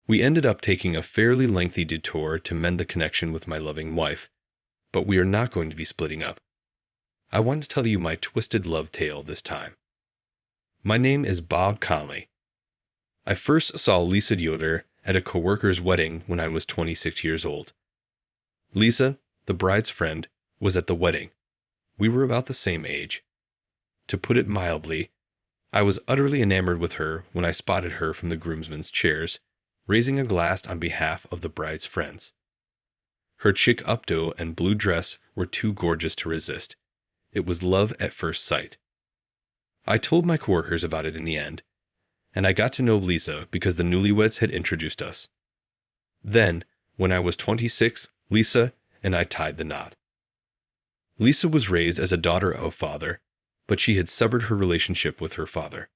We ended up taking a fairly lengthy detour to mend the connection with my loving wife, but we are not going to be splitting up. I want to tell you my twisted love tale this time. My name is Bob Conley. I first saw Lisa Yoder at a coworker's wedding when I was 26 years old. Lisa, the bride's friend, was at the wedding. We were about the same age. To put it mildly, I was utterly enamored with her when I spotted her from the groomsmen's chairs, raising a glass on behalf of the bride's friends. Her chic updo and blue dress were too gorgeous to resist. It was love at first sight. I told my coworkers about it in the end, and I got to know Lisa because the newlyweds had introduced us. Then, when I was 26, Lisa and I tied the knot. Lisa was raised as a daughter of a father, but she had severed her relationship with her father.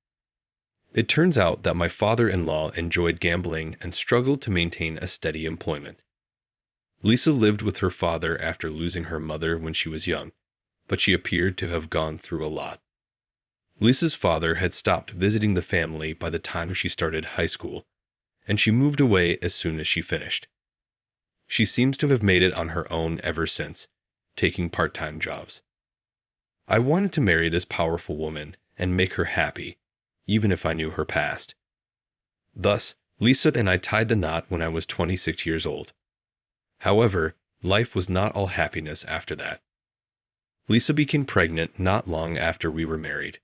It turns out that my father-in-law enjoyed gambling and struggled to maintain a steady employment. Lisa lived with her father after losing her mother when she was young, but she appeared to have gone through a lot. Lisa's father had stopped visiting the family by the time she started high school, and she moved away as soon as she finished. She seems to have made it on her own ever since, taking part-time jobs. I wanted to marry this powerful woman and make her happy, even if I knew her past. Thus, Lisa and I tied the knot when I was 26 years old. However, life was not all happiness after that. Lisa became pregnant not long after we were married.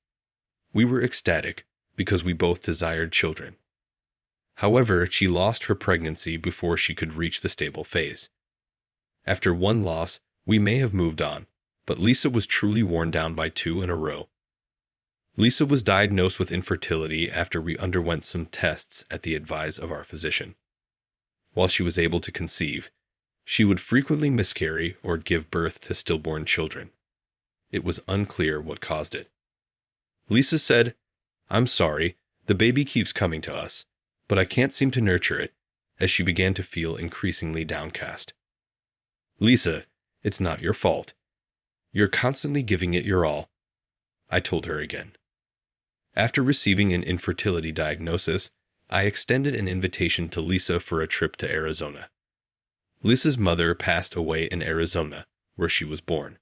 We were ecstatic because we both desired children. However, she lost her pregnancy before she could reach the stable phase. After one loss, we may have moved on, but Lisa was truly worn down by 2 in a row. Lisa was diagnosed with infertility after we underwent some tests at the advice of our physician. While she was able to conceive, she would frequently miscarry or give birth to stillborn children. It was unclear what caused it. Lisa said, "I'm sorry, the baby keeps coming to us, but I can't seem to nurture it," as she began to feel increasingly downcast. "Lisa, it's not your fault. You're constantly giving it your all," I told her again. After receiving an infertility diagnosis, I extended an invitation to Lisa for a trip to Arizona. Lisa's mother passed away in Arizona, where she was born.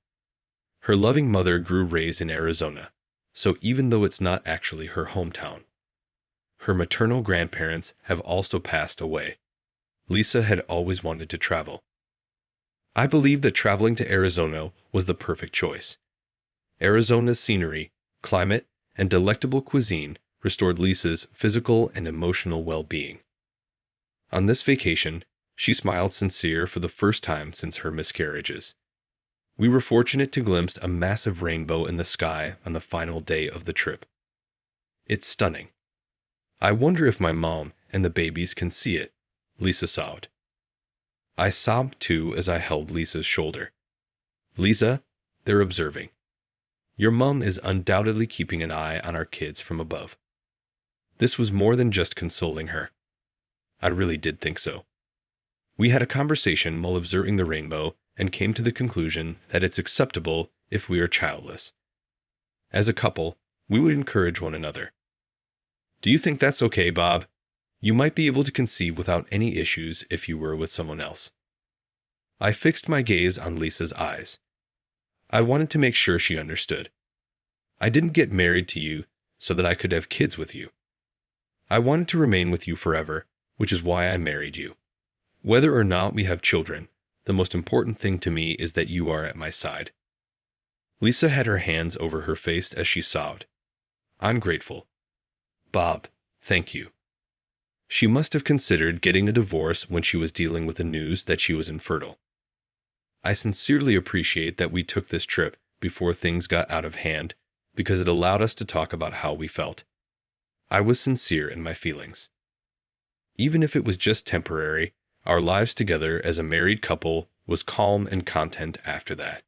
Her loving mother grew raised in Arizona, so even though it's not actually her hometown. Her maternal grandparents have also passed away. Lisa had always wanted to travel. I believe that traveling to Arizona was the perfect choice. Arizona's scenery, climate, and delectable cuisine restored Lisa's physical and emotional well-being. On this vacation, she smiled sincere for the first time since her miscarriages. We were fortunate to glimpse a massive rainbow in the sky on the final day of the trip. It's stunning. I wonder if my mom and the babies can see it, Lisa sobbed. I sobbed too as I held Lisa's shoulder. Lisa, they're observing. Your mom is undoubtedly keeping an eye on our kids from above. This was more than just consoling her. I really did think so. We had a conversation while observing the rainbow and came to the conclusion that it's acceptable if we are childless. As a couple, we would encourage one another. Do you think that's okay, Bob? You might be able to conceive without any issues if you were with someone else. I fixed my gaze on Lisa's eyes. I wanted to make sure she understood. I didn't get married to you so that I could have kids with you. I wanted to remain with you forever, which is why I married you. Whether or not we have children, the most important thing to me is that you are at my side. Lisa had her hands over her face as she sobbed. I'm grateful. Bob, thank you. She must have considered getting a divorce when she was dealing with the news that she was infertile. I sincerely appreciate that we took this trip before things got out of hand because it allowed us to talk about how we felt. I was sincere in my feelings. Even if it was just temporary, our lives together as a married couple was calm and content after that.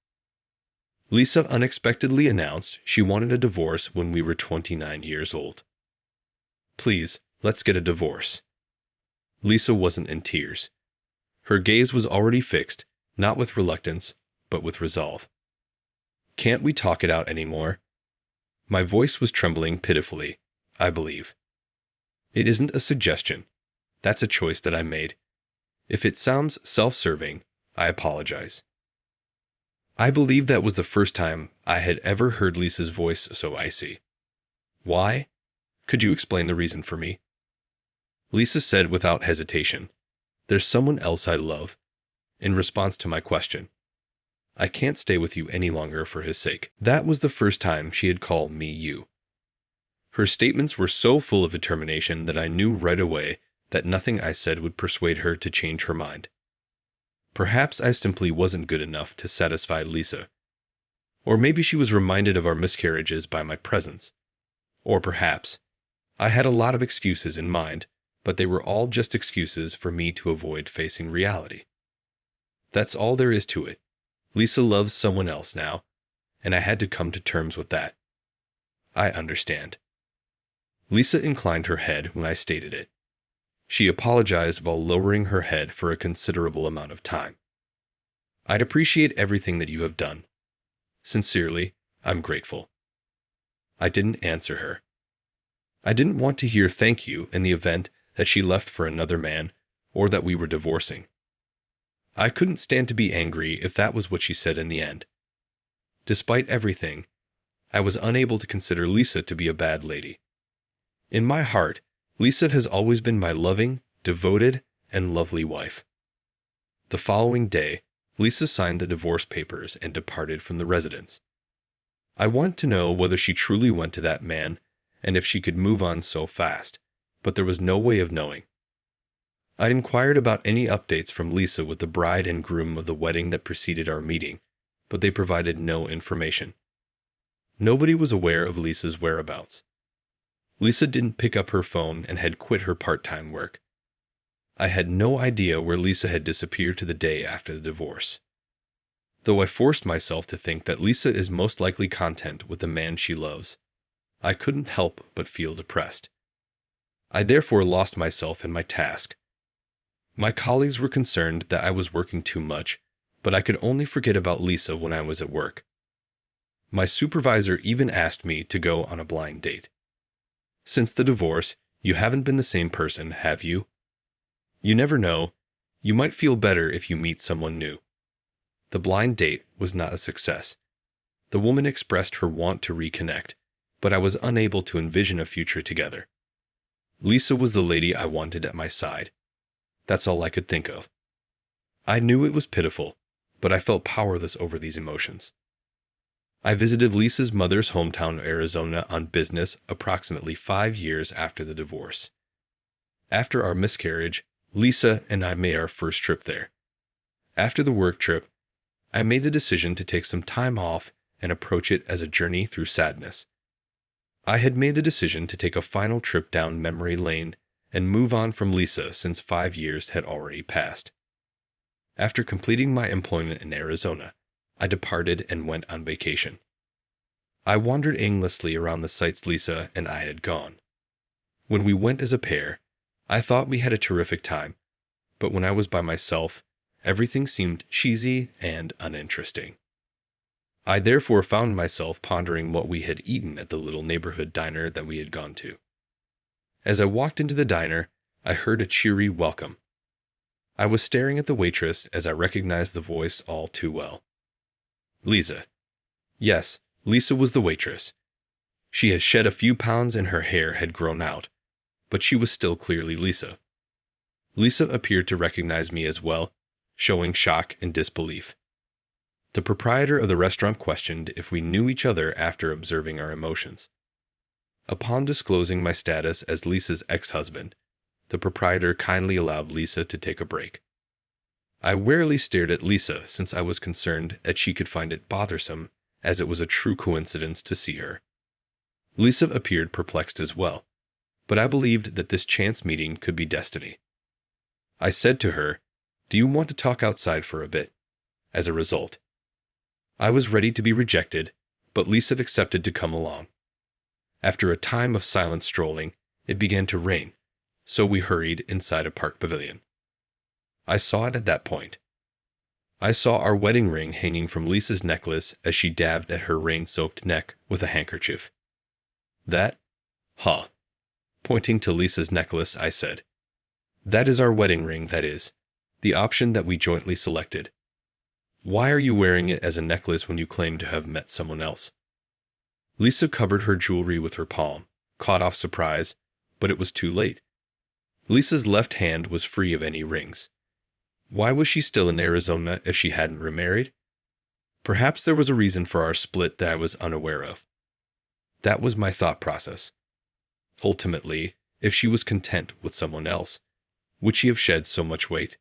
Lisa unexpectedly announced she wanted a divorce when we were 29 years old. Please, let's get a divorce. Lisa wasn't in tears. Her gaze was already fixed, not with reluctance, but with resolve. Can't we talk it out anymore? My voice was trembling pitifully, I believe. It isn't a suggestion. That's a choice that I made. If it sounds self-serving, I apologize. I believe that was the first time I had ever heard Lisa's voice so icy. Why? Could you explain the reason for me? Lisa said without hesitation, "There's someone else I love," in response to my question. "I can't stay with you any longer for his sake." That was the first time she had called me you. Her statements were so full of determination that I knew right away that nothing I said would persuade her to change her mind. Perhaps I simply wasn't good enough to satisfy Lisa. Or maybe she was reminded of our miscarriages by my presence. Or perhaps I had a lot of excuses in mind, but they were all just excuses for me to avoid facing reality. That's all there is to it. Lisa loves someone else now, and I had to come to terms with that. I understand. Lisa inclined her head when I stated it. She apologized while lowering her head for a considerable amount of time. "I'd appreciate everything that you have done. Sincerely, I'm grateful." I didn't answer her. I didn't want to hear thank you in the event that she left for another man or that we were divorcing. I couldn't stand to be angry if that was what she said in the end. Despite everything, I was unable to consider Lisa to be a bad lady. In my heart, Lisa has always been my loving, devoted, and lovely wife. The following day, Lisa signed the divorce papers and departed from the residence. I wanted to know whether she truly went to that man and if she could move on so fast, but there was no way of knowing. I inquired about any updates from Lisa with the bride and groom of the wedding that preceded our meeting, but they provided no information. Nobody was aware of Lisa's whereabouts. Lisa didn't pick up her phone and had quit her part-time work. I had no idea where Lisa had disappeared to the day after the divorce. Though I forced myself to think that Lisa is most likely content with the man she loves, I couldn't help but feel depressed. I therefore lost myself in my task. My colleagues were concerned that I was working too much, but I could only forget about Lisa when I was at work. My supervisor even asked me to go on a blind date. "Since the divorce, you haven't been the same person, have you? You never know. You might feel better if you meet someone new." The blind date was not a success. The woman expressed her want to reconnect, but I was unable to envision a future together. Lisa was the lady I wanted at my side. That's all I could think of. I knew it was pitiful, but I felt powerless over these emotions. I visited Lisa's mother's hometown of Arizona on business approximately 5 years after the divorce. After our miscarriage, Lisa and I made our first trip there. After the work trip, I made the decision to take some time off and approach it as a journey through sadness. I had made the decision to take a final trip down memory lane and move on from Lisa since 5 years had already passed. After completing my employment in Arizona, I departed and went on vacation. I wandered aimlessly around the sites Lisa and I had gone. When we went as a pair, I thought we had a terrific time, but when I was by myself, everything seemed cheesy and uninteresting. I therefore found myself pondering what we had eaten at the little neighborhood diner that we had gone to. As I walked into the diner, I heard a cheery welcome. I was staring at the waitress as I recognized the voice all too well. Lisa. Yes, Lisa was the waitress. She had shed a few pounds and her hair had grown out, but she was still clearly Lisa. Lisa appeared to recognize me as well, showing shock and disbelief. The proprietor of the restaurant questioned if we knew each other after observing our emotions. Upon disclosing my status as Lisa's ex-husband, the proprietor kindly allowed Lisa to take a break. I warily stared at Lisa since I was concerned that she could find it bothersome, as it was a true coincidence to see her. Lisa appeared perplexed as well, but I believed that this chance meeting could be destiny. I said to her, "Do you want to talk outside for a bit?" As a result, I was ready to be rejected, but Lisa accepted to come along. After a time of silent strolling, it began to rain, so we hurried inside a park pavilion. I saw it at that point. I saw our wedding ring hanging from Lisa's necklace as she dabbed at her rain-soaked neck with a handkerchief. That? Huh. Pointing to Lisa's necklace, I said. That is our wedding ring, that is. The option that we jointly selected. Why are you wearing it as a necklace when you claim to have met someone else? Lisa covered her jewelry with her palm, caught off surprise, but it was too late. Lisa's left hand was free of any rings. Why was she still in Arizona if she hadn't remarried? Perhaps there was a reason for our split that I was unaware of. That was my thought process. Ultimately, if she was content with someone else, would she have shed so much weight?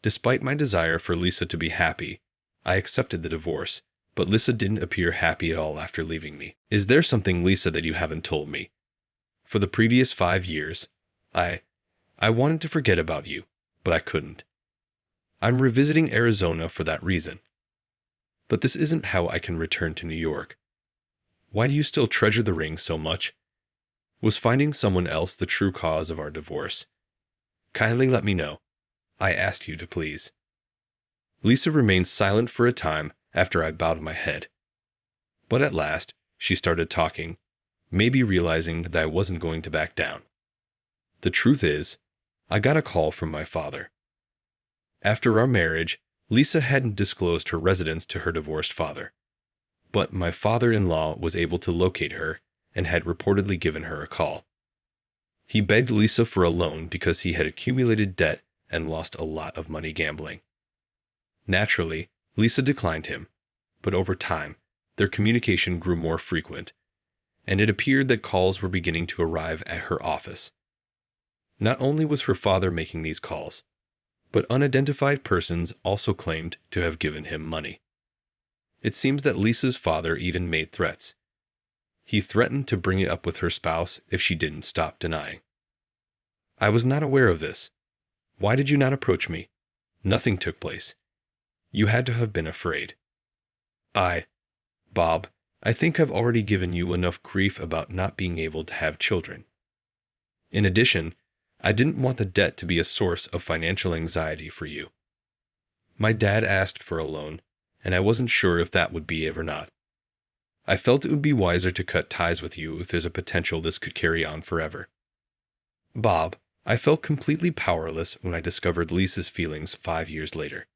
Despite my desire for Lisa to be happy, I accepted the divorce, but Lisa didn't appear happy at all after leaving me. Is there something, Lisa, that you haven't told me? For the previous 5 years, I wanted to forget about you, but I couldn't. I'm revisiting Arizona for that reason. But this isn't how I can return to New York. Why do you still treasure the ring so much? Was finding someone else the true cause of our divorce? Kindly let me know. I ask you to please. Lisa remained silent for a time after I bowed my head. But at last, she started talking, maybe realizing that I wasn't going to back down. The truth is, I got a call from my father. After our marriage, Lisa hadn't disclosed her residence to her divorced father. But my father-in-law was able to locate her and had reportedly given her a call. He begged Lisa for a loan because he had accumulated debt and lost a lot of money gambling. Naturally, Lisa declined him, but over time, their communication grew more frequent, and it appeared that calls were beginning to arrive at her office. Not only was her father making these calls, but unidentified persons also claimed to have given him money. It seems that Lisa's father even made threats. He threatened to bring it up with her spouse if she didn't stop denying. I was not aware of this. Why did you not approach me? Nothing took place. You had to have been afraid. Bob, I think I've already given you enough grief about not being able to have children. In addition, I didn't want the debt to be a source of financial anxiety for you. My dad asked for a loan, and I wasn't sure if that would be it or not. I felt it would be wiser to cut ties with you if there's a potential this could carry on forever. Bob, I felt completely powerless when I discovered Lisa's feelings 5 years later.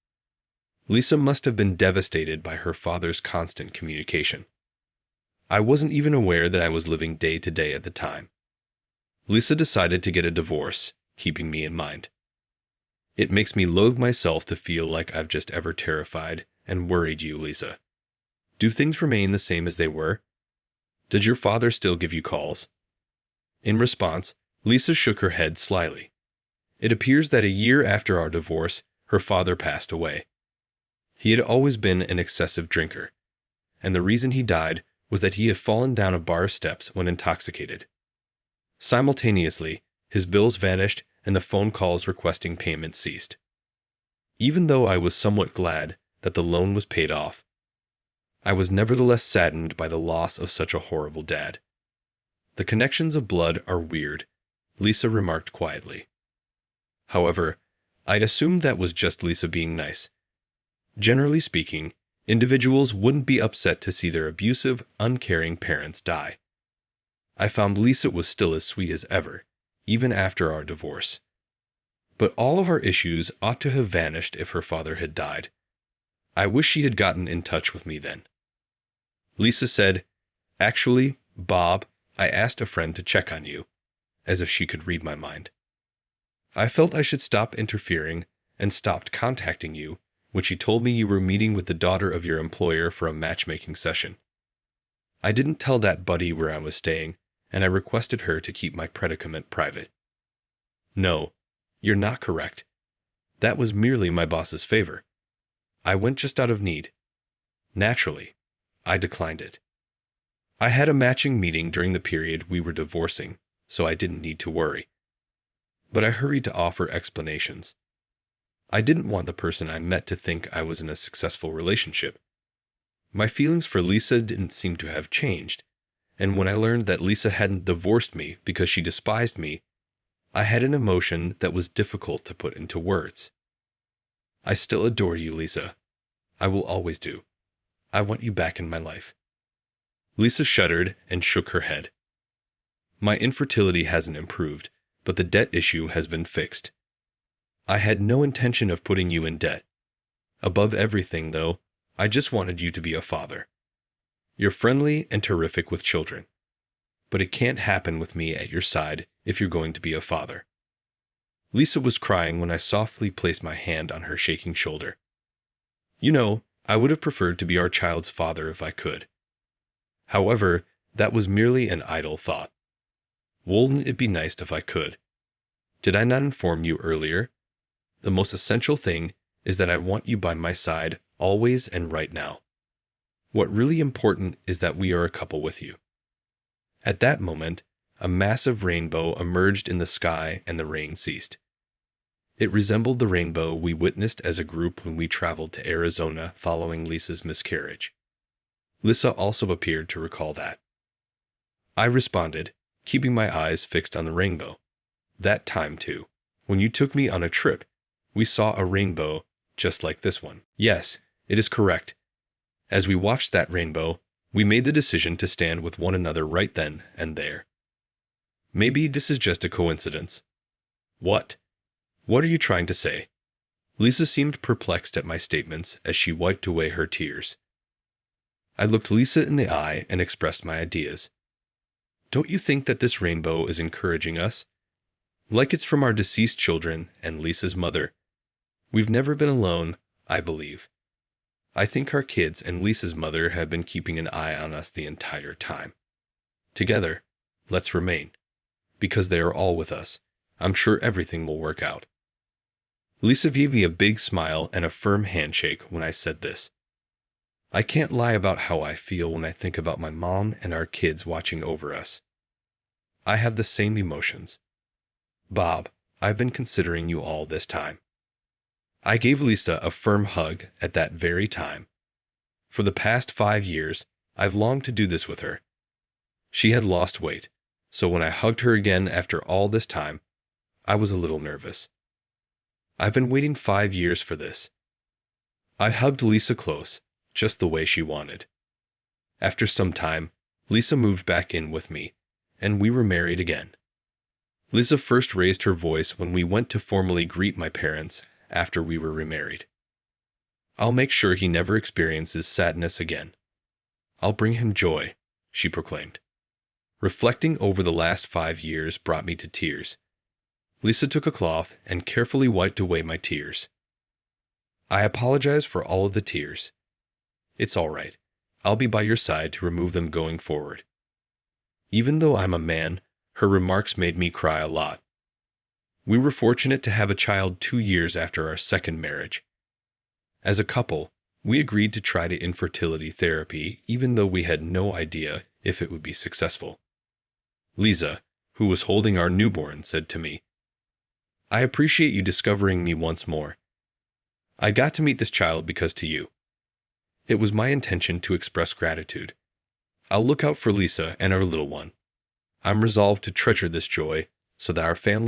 Lisa must have been devastated by her father's constant communication. I wasn't even aware that I was living day to day at the time. Lisa decided to get a divorce, keeping me in mind. It makes me loathe myself to feel like I've just ever terrified and worried you, Lisa. Do things remain the same as they were? Did your father still give you calls? In response, Lisa shook her head slyly. It appears that a year after our divorce, her father passed away. He had always been an excessive drinker, and the reason he died was that he had fallen down a bar steps when intoxicated. Simultaneously, his bills vanished and the phone calls requesting payment ceased. Even though I was somewhat glad that the loan was paid off, I was nevertheless saddened by the loss of such a horrible dad. The connections of blood are weird, Lisa remarked quietly. However, I'd assumed that was just Lisa being nice. Generally speaking, individuals wouldn't be upset to see their abusive, uncaring parents die. I found Lisa was still as sweet as ever, even after our divorce. But all of our issues ought to have vanished if her father had died. I wish she had gotten in touch with me then. Lisa said, "Actually, Bob, I asked a friend to check on you," as if she could read my mind. I felt I should stop interfering and stopped contacting you when she told me you were meeting with the daughter of your employer for a matchmaking session. I didn't tell that buddy where I was staying, and I requested her to keep my predicament private. No, you're not correct. That was merely my boss's favor. I went just out of need. Naturally, I declined it. I had a matching meeting during the period we were divorcing, so I didn't need to worry. But I hurried to offer explanations. I didn't want the person I met to think I was in a successful relationship. My feelings for Lisa didn't seem to have changed, and when I learned that Lisa hadn't divorced me because she despised me, I had an emotion that was difficult to put into words. I still adore you, Lisa. I will always do. I want you back in my life. Lisa shuddered and shook her head. My infertility hasn't improved, but the debt issue has been fixed. I had no intention of putting you in debt. Above everything, though, I just wanted you to be a father. You're friendly and terrific with children, but it can't happen with me at your side if you're going to be a father." Lisa was crying when I softly placed my hand on her shaking shoulder. "You know, I would have preferred to be our child's father if I could. However, that was merely an idle thought. Wouldn't it be nice if I could? Did I not inform you earlier? The most essential thing is that I want you by my side always and right now. What really important is that we are a couple with you." At that moment, a massive rainbow emerged in the sky and the rain ceased. It resembled the rainbow we witnessed as a group when we traveled to Arizona following Lisa's miscarriage. Lisa also appeared to recall that. I responded, keeping my eyes fixed on the rainbow. "That time, too, when you took me on a trip, we saw a rainbow just like this one." "Yes, it is correct. As we watched that rainbow, we made the decision to stand with one another right then and there. Maybe this is just a coincidence." "What? What are you trying to say?" Lisa seemed perplexed at my statements as she wiped away her tears. I looked Lisa in the eye and expressed my ideas. "Don't you think that this rainbow is encouraging us? Like it's from our deceased children and Lisa's mother. We've never been alone, I believe. I think our kids and Lisa's mother have been keeping an eye on us the entire time. Together, let's remain. Because they are all with us, I'm sure everything will work out." Lisa gave me a big smile and a firm handshake when I said this. I can't lie about how I feel when I think about my mom and our kids watching over us. I have the same emotions. Bob, I've been considering you all this time. I gave Lisa a firm hug at that very time. For the past 5 years, I've longed to do this with her. She had lost weight, so when I hugged her again after all this time, I was a little nervous. I've been waiting 5 years for this. I hugged Lisa close, just the way she wanted. After some time, Lisa moved back in with me, and we were married again. Lisa first raised her voice when we went to formally greet my parents after we were remarried. "I'll make sure he never experiences sadness again. I'll bring him joy," she proclaimed. Reflecting over the last 5 years brought me to tears. Lisa took a cloth and carefully wiped away my tears. "I apologize for all of the tears. It's all right. I'll be by your side to remove them going forward." Even though I'm a man, her remarks made me cry a lot. We were fortunate to have a child 2 years after our second marriage. As a couple, we agreed to try the infertility therapy even though we had no idea if it would be successful. Lisa, who was holding our newborn, said to me, "I appreciate you discovering me once more. I got to meet this child because to you. It was my intention to express gratitude. I'll look out for Lisa and our little one. I'm resolved to treasure this joy so that our family